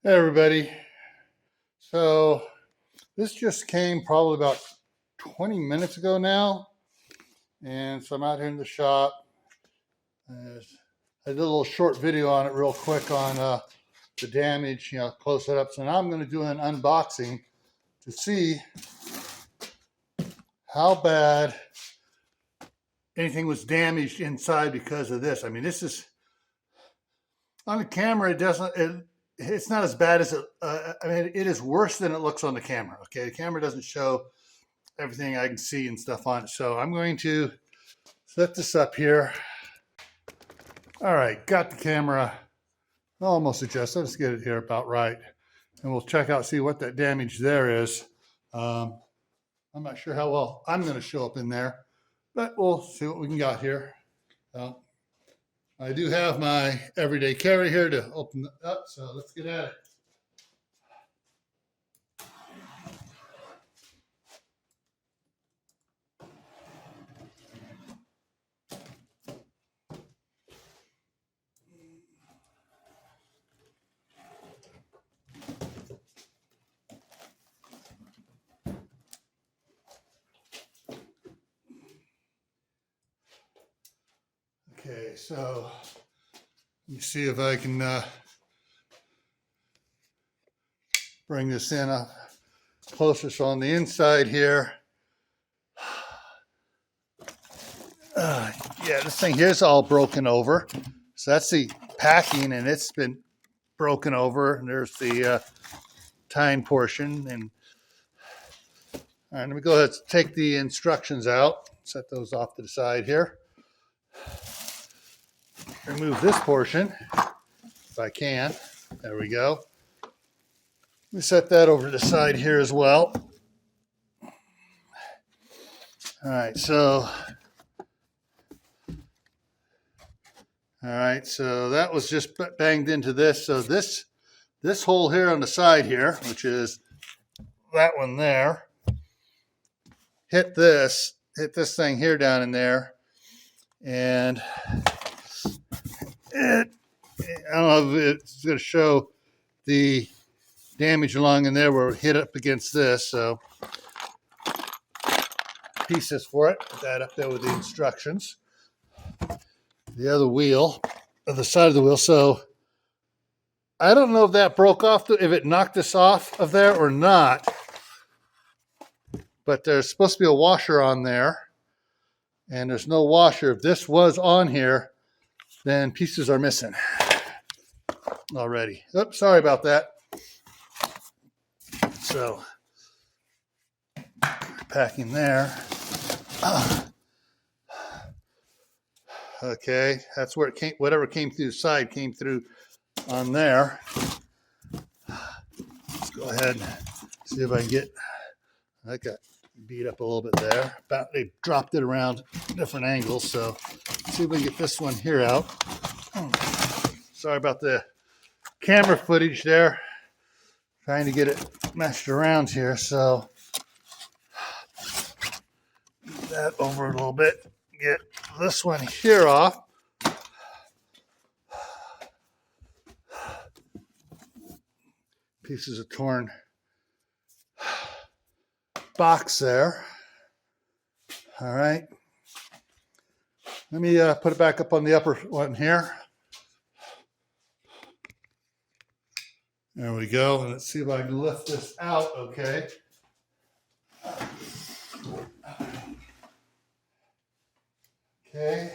Hey everybody. So this just came probably about 20 minutes ago now. And so I'm out here in the shop. I did a little short video on it real quick on the damage, close it up. So now I'm going to do an unboxing to see how bad anything was damaged inside because of this. I mean, this is on the camera. It's not as bad as it is worse than it looks on the camera. Okay. The camera doesn't show everything I can see and stuff on it. So I'm going to set this up here. All right, got the camera almost adjusted. Let's get it here about right. And we'll check out, see what that damage there is. I'm not sure how well I'm going to show up in there, but we'll see what we can got here. I do have my everyday carry here to open it up, so let's get at it. Okay, so let me see if I can bring this in up closer. So on the inside here, yeah, this thing here's all broken over. So that's the packing, and it's been broken over. And there's the tying portion. And all right, let me go ahead and take the instructions out. Set those off to the side here. Remove this portion if I can. There we go. Let me set that over to the side here as well. All right, so that was just banged into this. So this hole here on the side here, which is that one there, hit this thing here down in there, and I don't know if it's going to show the damage along in there where it hit up against this. So pieces for it. Put that up there with the instructions. The other wheel, the side of the wheel. So I don't know if that broke off, if it knocked this off of there or not. But there's supposed to be a washer on there, and there's no washer. If this was on here, then pieces are missing already. Oops, sorry about that. So packing there. Okay, that's where it came. Whatever came through the side came through on there. Let's go ahead and see if I can get. I got beat up a little bit there. They dropped it around different angles, so let's see if we can get this one here out. Sorry about the camera footage there. Trying to get it meshed around here, so that over a little bit. Get this one here off. Pieces of torn box there. All right. Let me put it back up on the upper one here. There we go. And let's see if I can lift this out. Okay. Okay.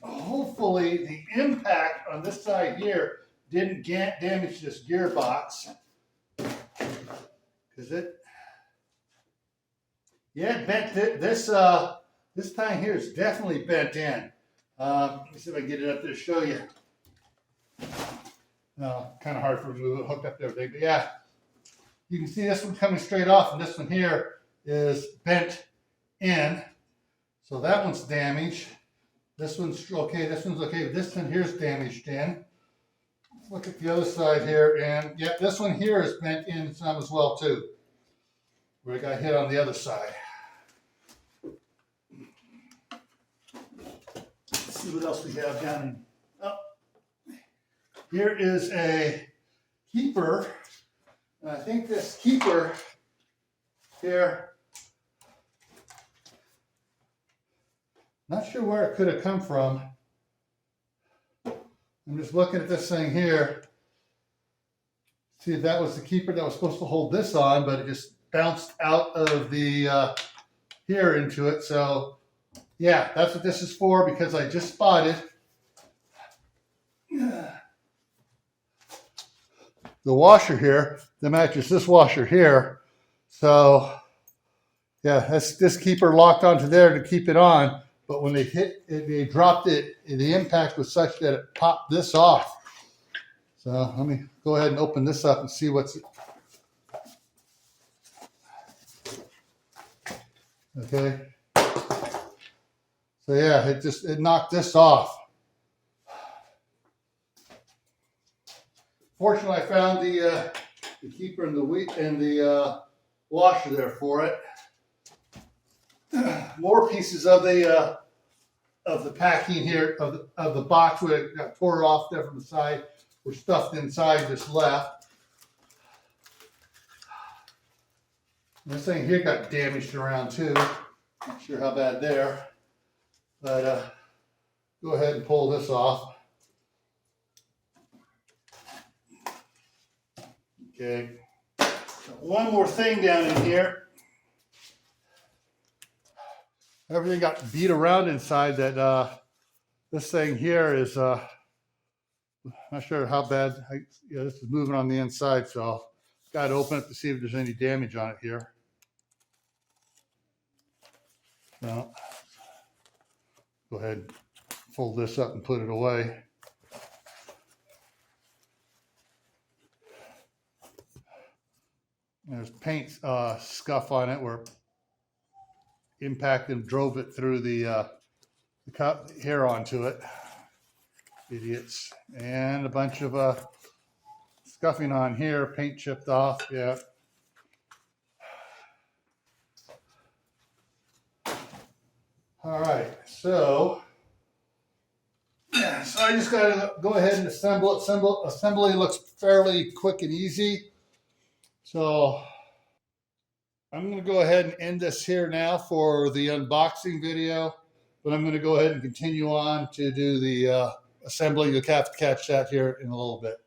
Hopefully the impact on this side here didn't damage this gearbox, because it bent it. This time here is definitely bent in. Let me see if I can get it up there to show you. No, kind of hard for me to hook up there, but yeah, you can see this one coming straight off, and this one here is bent in. So that one's damaged. This one's okay. This one's okay. This one here's damaged in. Let's look at the other side here, and yeah, this one here is bent in some as well too, where it got hit on the other side. see what else we have down in. Oh, here is a keeper. And I think this keeper here, not sure where it could have come from. I'm just looking at this thing here. See if that was the keeper that was supposed to hold this on, but it just bounced out of the here into it. So yeah, that's what this is for, because I just spotted the washer here that matches this washer here. So yeah, this keeper locked onto there to keep it on. But when they hit it, they dropped it, the impact was such that it popped this off. So let me go ahead and open this up and see what's. Okay. So yeah, it knocked this off. Fortunately, I found the keeper and the washer there for it. More pieces of the packing here of the box where it got tore off there from the side were stuffed inside this left. This thing here got damaged around too. Not sure how bad there, but go ahead and pull this off. Okay. One more thing down in here. Everything got beat around inside that this thing here is not sure how bad. This is moving on the inside, so got to open it to see if there's any damage on it here. No. Go ahead and fold this up and put it away. There's paint scuff on it where impact and drove it through the cup hair onto it. Idiots. And a bunch of scuffing on here, paint chipped off. Yeah. All right, so yeah, so I just got to go ahead and assemble it. Assembly looks fairly quick and easy. So I'm going to go ahead and end this here now for the unboxing video, but I'm going to go ahead and continue on to do the assembly. You'll have to catch that here in a little bit.